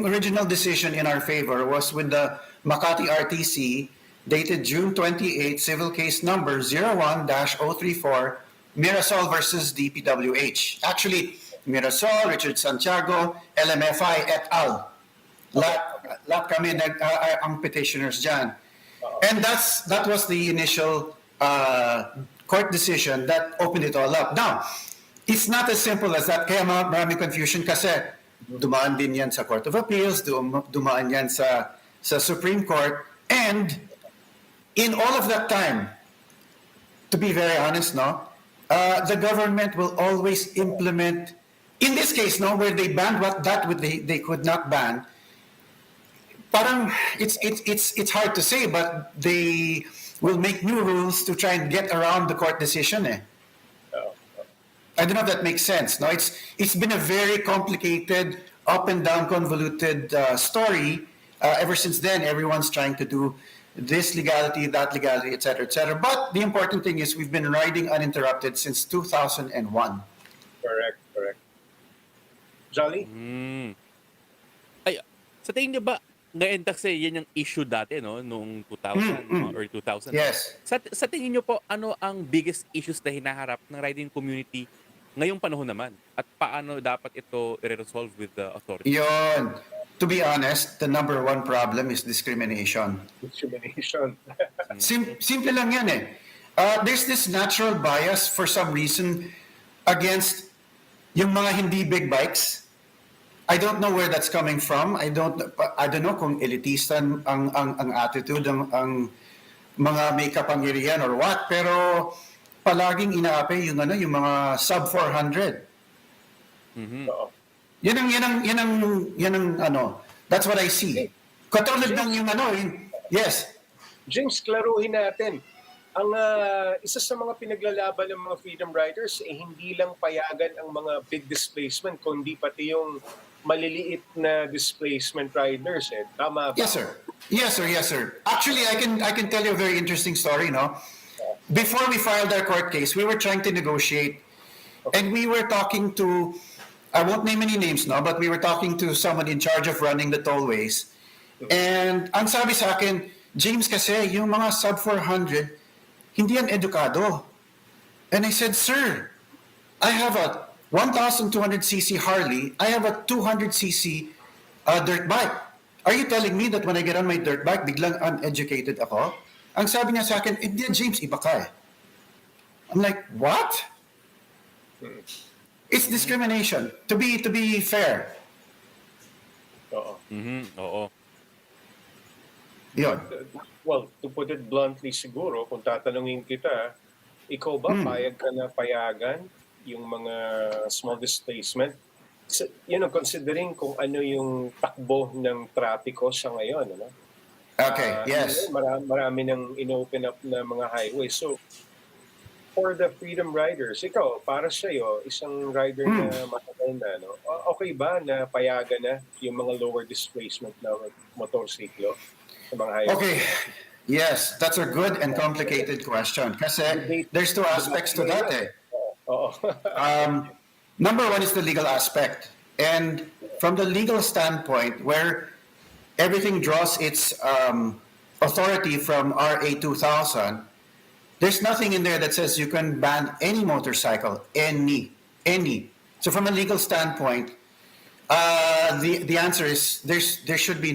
original decision in our favor was with the Makati RTC dated June 28, civil case number 01-034, Mirasol versus DPWH. Actually, Mirasol, Richard Santiago, LMFI et al. Lahat kami ang petitioners dyan. And that was the initial court decision that opened it all up. Now, it's not as simple as that. Kaya maraming confusion kasi dumaan din yan sa Court of Appeals, dumaan yan sa Supreme Court, and in all of that time, to be very honest, no, the government will always implement, in this case, no, where they banned what they could not ban. Parang it's hard to say, but they will make new rules to try and get around the court decision. I don't know if that makes sense. No, it's been a very complicated, up and down, convoluted story. Ever since then, everyone's trying to do this legality, that legality, etc., etc. But the important thing is we've been riding uninterrupted since 2001. Correct. Jolly? Ay, sa tingin niyo ba, ngayon kasi yan yung issue dati, no? Noong 2000 or 2000. Yes. Sa tingin niyo po, ano ang biggest issues na hinaharap ng riding community ngayong panahon naman? At paano dapat ito i-resolve with the authorities? Yon. To be honest, the number one problem is discrimination. Simple lang yan eh. There's this natural bias for some reason against yung mga hindi big bikes. I don't know where that's coming from. I don't know kung elitista ang attitude ang mga may kapangyarihan or what, pero palaging inaapi yung mga sub 400. Yan ang that's what I see. Katulad ng yes. James, klaruhin natin. Ang isa sa mga pinaglalaban ng mga freedom riders hindi lang payagan ang mga big displacement, kundi pati yung maliliit na displacement riders. Tama ba? Yes, sir. Actually, I can tell you a very interesting story, no? Before we filed our court case, we were trying to negotiate, and we were talking to, I won't name any names, no, but we were talking to someone in charge of running the tollways. And ang sabi sa akin, James, kasi yung mga sub 400, hindi yan edukado. And I said, sir, I have a 1,200cc Harley, I have a 200cc dirt bike. Are you telling me that when I get on my dirt bike, biglang uneducated ako? Ang sabi niya sa akin, hindi, James, iba ka eh. I'm like, what? It's discrimination. To be fair. Oo. Oo. Yun. Well, to put it bluntly siguro, kung tatanungin kita, ikaw ba payag ka na payagan yung mga small displacement? So, considering kung ano yung takbo ng trapiko sa ngayon, ano? Okay, yes. Marami nang inopen up na mga highway. So, for the freedom riders, ikaw, para sa'yo, isang rider na matagal na, no? Okay ba na payagan na yung mga lower displacement na motorsiklo sa mga highway? Okay. Yes, that's a good and complicated question. Kasi there's two aspects to that eh. Number one is the legal aspect. And from the legal standpoint, where everything draws its authority from RA 2000, there's nothing in there that says you can ban any motorcycle, any. So from a legal standpoint, the answer is there should be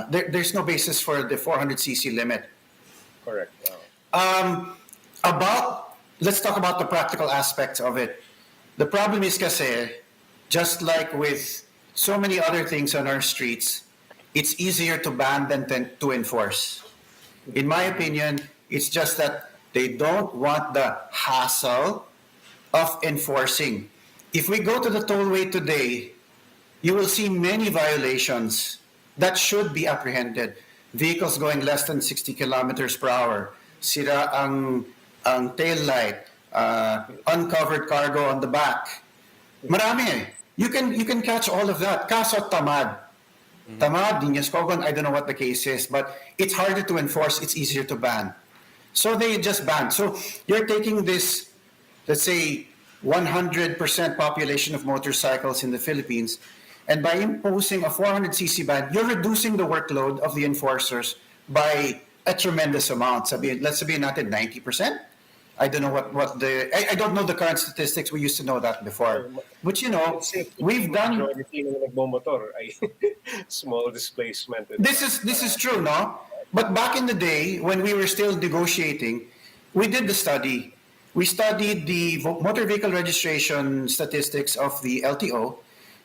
there's no basis for the 400cc limit. Correct. Let's talk about the practical aspects of it. The problem is kasi, just like with so many other things on our streets, it's easier to ban than to enforce. In my opinion, it's just that they don't want the hassle of enforcing. If we go to the tollway today, you will see many violations that should be apprehended. Vehicles going less than 60 kilometers per hour, sira ang tail light, uncovered cargo on the back. Marami eh. You can catch all of that. Kaso tamad. Tamad, Dinyaspogon, I don't know what the case is, but it's harder to enforce, it's easier to ban. So they just ban. So you're taking this, let's say, 100% population of motorcycles in the Philippines, and by imposing a 400cc ban, you're reducing the workload of the enforcers by a tremendous amount. Let's sabihin natin 90%. I don't know what I don't know the current statistics. We used to know that before. But we've done... Majority ng nagmomotor ay small displacement. This is true, no? But back in the day, when we were still negotiating, we did the study. We studied the motor vehicle registration statistics of the LTO,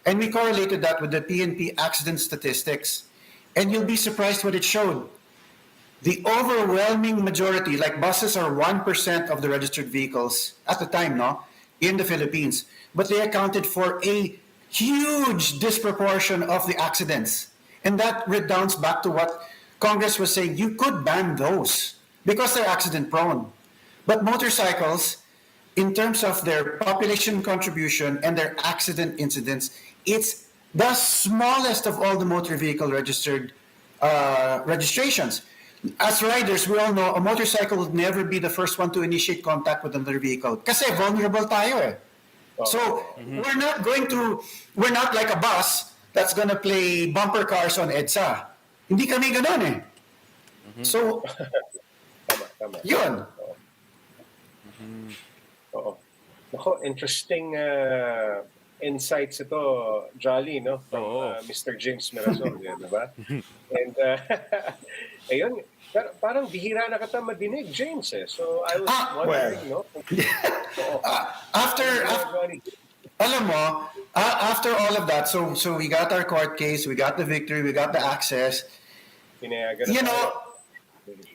and we correlated that with the PNP accident statistics. And you'll be surprised what it showed. The overwhelming majority, like buses are 1% of the registered vehicles at the time, no, in the Philippines. But they accounted for a huge disproportion of the accidents. And that redounds back to what Congress was saying. You could ban those because they're accident prone. But motorcycles, in terms of their population contribution and their accident incidents, it's the smallest of all the motor vehicle registered registrations. As riders, we all know a motorcycle would never be the first one to initiate contact with another vehicle. Kasi vulnerable tayo eh. So we're not like a bus that's gonna play bumper cars on EDSA. Hindi kami ganun eh. So, Tama. yun. Oo. Nako, interesting insights ito, Jolly, no? From Mr. James Mirasol, di ba? And, ayun, parang bihira na kita madinig, James, eh. So, I was wondering, no? Alam mo, after all of that, so we got our court case, we got the victory, we got the access.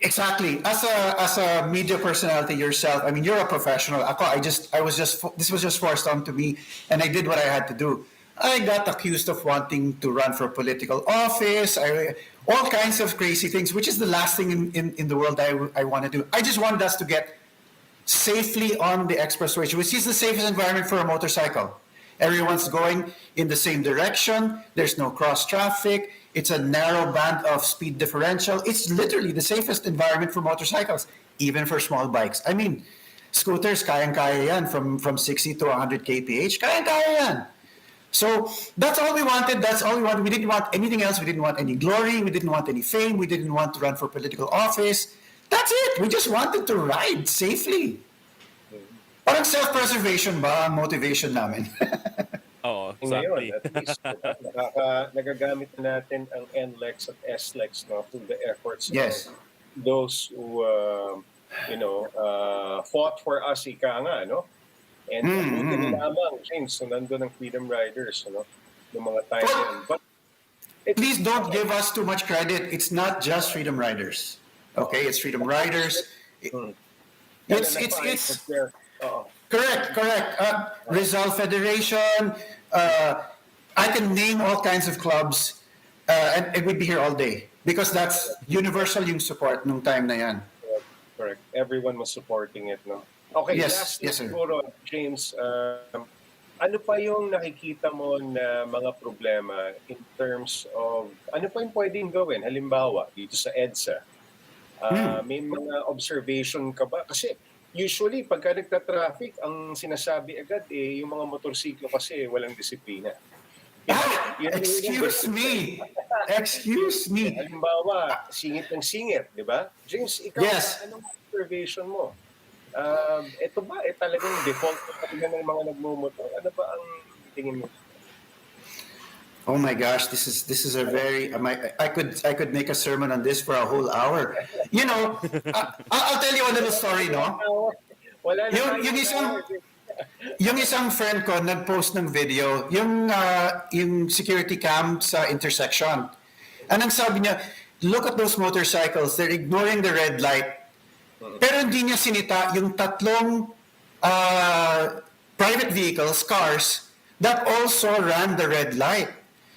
Exactly. As a media personality yourself, I mean, you're a professional. This was just forced onto me, and I did what I had to do. I got accused of wanting to run for political office, all kinds of crazy things, which is the last thing in the world I want to do. I just wanted us to get safely on the expressway, which is the safest environment for a motorcycle. Everyone's going in the same direction. There's no cross traffic. It's a narrow band of speed differential. It's literally the safest environment for motorcycles, even for small bikes. I mean, scooters, kayang-kaya yan from 60 to 100 kph. Kayang-kaya yan. So that's all we wanted. That's all we wanted. We didn't want anything else. We didn't want any glory. We didn't want any fame. We didn't want to run for political office. That's it. We just wanted to ride safely. Parang self-preservation ba ang motivation namin? Oo, exactly. Ngayon, at least, nagagamit natin ang NLEX at SLEX, no, through the efforts of those who, fought for us, ika nga, no? And buti na lamang, James, so nandun ang Freedom Riders, yung mga time yan. But please don't give us too much credit. It's not just Freedom Riders. Okay, it's Freedom Riders. It's correct. Rizal Federation. I can name all kinds of clubs, and we'd be here all day because that's universal yung support nung time na yan. Correct. Everyone was supporting it, no? Okay, yes, sir. Siguro, James, ano pa yung nakikita mo na mga problema in terms of, ano pa yung pwedeng gawin? Halimbawa, dito sa EDSA, may mga observation ka ba? Kasi usually, pagka nagta-traffic, ang sinasabi agad yung mga motorsiklo kasi walang disiplina. Excuse me. Halimbawa, singit ng singit, di ba? James, ikaw, anong observation mo? Ito ba, talagang default talaga ng mga nagmumotor? Ano ba ang tingin mo? Oh my gosh, this is a very I could make a sermon on this for a whole hour. I'll tell you a little story, no? Yung isang friend ko nag-post ng video, yung security cam sa intersection. Anong sabi niya, look at those motorcycles, they're ignoring the red light. Pero hindi niya sinita yung tatlong private vehicles, cars, that also ran the red light.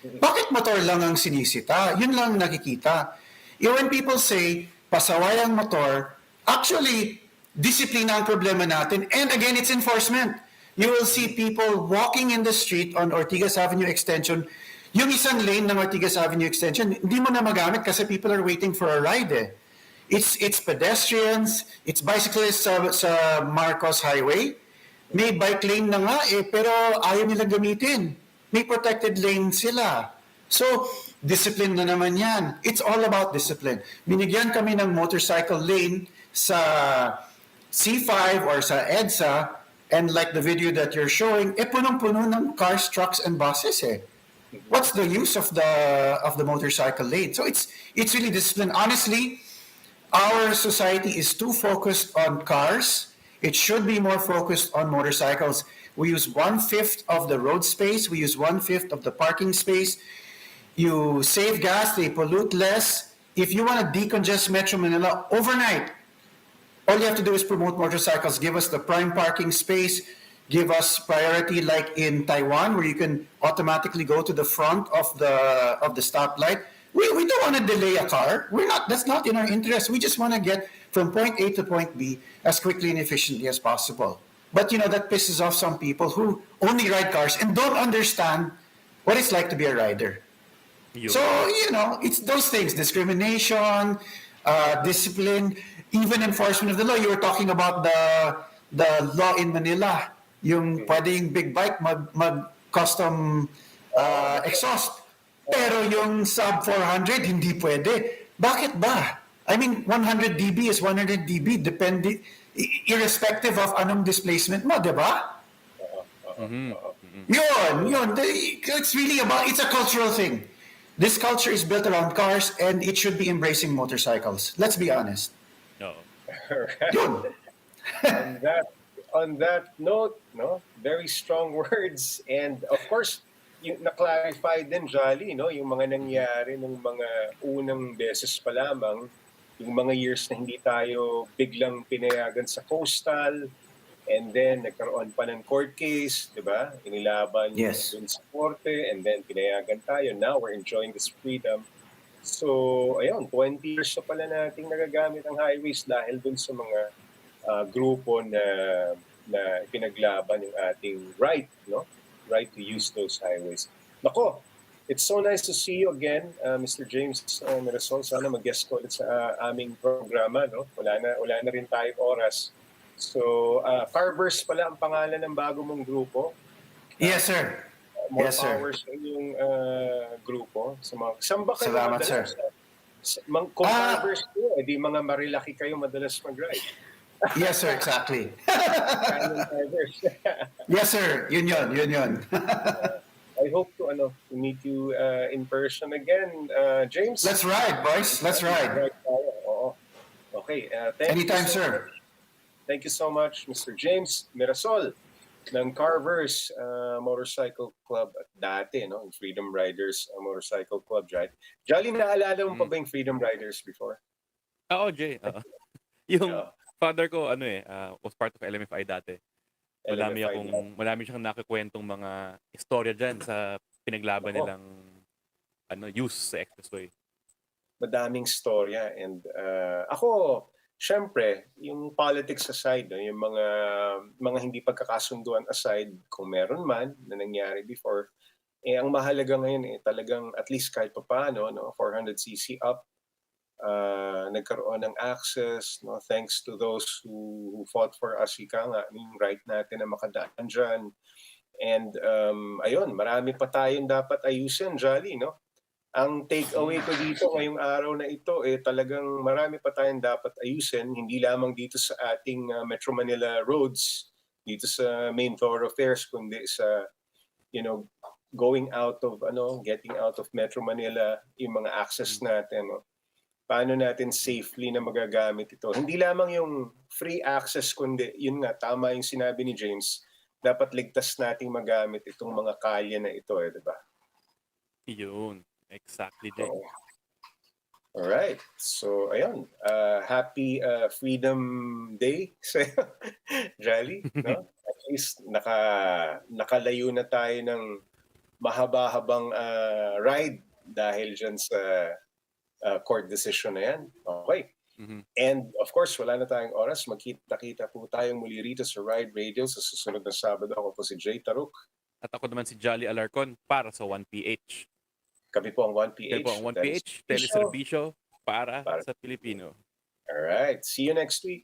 Bakit motor lang ang sinisita? Yun lang nakikita. When people say, pasaway ang motor, actually, discipline ang problema natin. And again, it's enforcement. You will see people walking in the street on Ortigas Avenue Extension. Yung isang lane ng Ortigas Avenue Extension, hindi mo na magamit kasi people are waiting for a ride eh. It's pedestrians, it's bicyclists sa Marcos Highway. May bike lane na nga eh, pero ayaw nilang gamitin. May protected lane sila. So, discipline na naman yan. It's all about discipline. Binigyan kami ng motorcycle lane sa C5 or sa EDSA, and like the video that you're showing, punong-puno ng cars, trucks, and buses eh. What's the use of the motorcycle lane? So it's really discipline. Honestly, our society is too focused on cars. It should be more focused on motorcycles. We use 1/5 of the road space. We use 1/5 of the parking space. You save gas, they pollute less. If you want to decongest Metro Manila overnight, all you have to do is promote motorcycles. Give us the prime parking space. Give us priority like in Taiwan, where you can automatically go to the front of the stoplight. We don't want to delay a car. That's not in our interest. We just want to get from point A to point B as quickly and efficiently as possible. But that pisses off some people who only ride cars and don't understand what it's like to be a rider. So, it's those things, discrimination, discipline, even enforcement of the law. You were talking about the law in Manila, yung pwede yung big bike mag-custom exhaust. Pero yung sub 400, hindi pwede. Bakit ba? I mean, 100 dB is 100 dB, irrespective of anong displacement mo, di ba? Yun. It's really it's a cultural thing. This culture is built around cars and it should be embracing motorcycles. Let's be honest. Oo. Yun. On that note, very strong words, and of course, yung na-clarify din, Jolly, yung mga nangyari ng mga unang beses pa lamang, yung mga years na hindi tayo biglang pinayagan sa coastal, and then nagkaroon pa ng court case, di ba? Inilaban Yes. dun sa korte, and then pinayagan tayo. Now we're enjoying this freedom. So, ayun, 20 years na pala nating nagagamit ang highways dahil dun sa mga grupo na pinaglaban yung ating right, right to use those highways. Nako, it's so nice to see you again, Mr. James Mirasol. Sana mag-guest ko ulit sa aming programa, Wala na rin tayong oras. So, Carvers pala ang pangalan ng bago mong grupo. Yes, sir. More Yes, sir. power sa inyong grupo. Saan ba kayo Salamat, madalas? sir. Kung Carvers ko, di mga marilaki kayo madalas mag-ride. Yes, sir, exactly. Canyon Carvers. Yes, sir. Yun. I hope to meet you in person again, James. Let's ride, boys. Let's ride. Oo. Okay. Thank Anytime, you so sir. much. Thank you so much, Mr. James Mirasol ng Carvers Motorcycle Club at dati, yung Freedom Riders Motorcycle Club, right? Jolly, naalala mo pa ba yung Freedom Riders before? Oo, Jay. Yung Yeah. father ko, was part of LMFI dati. LMFI. Marami siyang nakikwentong mga istorya dyan sa pinaglaban nilang use sa expressway. Madaming storya, and ako, syempre, yung politics aside, yung mga hindi pagkakasunduan aside, kung meron man na nangyari before, ang mahalaga ngayon talagang at least kahit papaano, 400cc up, nagkaroon ng access, thanks to those who fought for us, yung right natin na makadaan dyan. And ayun, marami pa tayong dapat ayusin, Jolly, Ang take-away ko dito ngayong araw na ito, talagang marami pa tayong dapat ayusin, hindi lamang dito sa ating Metro Manila roads, dito sa main thoroughfares, kundi sa, going out of, getting out of Metro Manila, yung mga access natin, Paano natin safely na magagamit ito? Hindi lamang yung free access, kundi, yun nga, tama yung sinabi ni James, dapat ligtas nating magamit itong mga kalye na ito, di ba? Yun. Exactly, Jay. Oo. Alright. So, ayun. Happy Freedom Day sa'yo, Jolly. No? At least nakalayo na tayo ng mahaba-habang ride dahil dyan sa court decision na yan. Okay. And of course, wala na tayong oras. Magkita-kita po tayong muli rito sa Ride Radio sa susunod na Sabado. Ako po si Jay Taruc. At ako naman si Jolly Alarcon para sa 1PH. Kami po ang 1PH. Kami po ang 1PH, teleserbisyo para sa Pilipino. Alright. See you next week.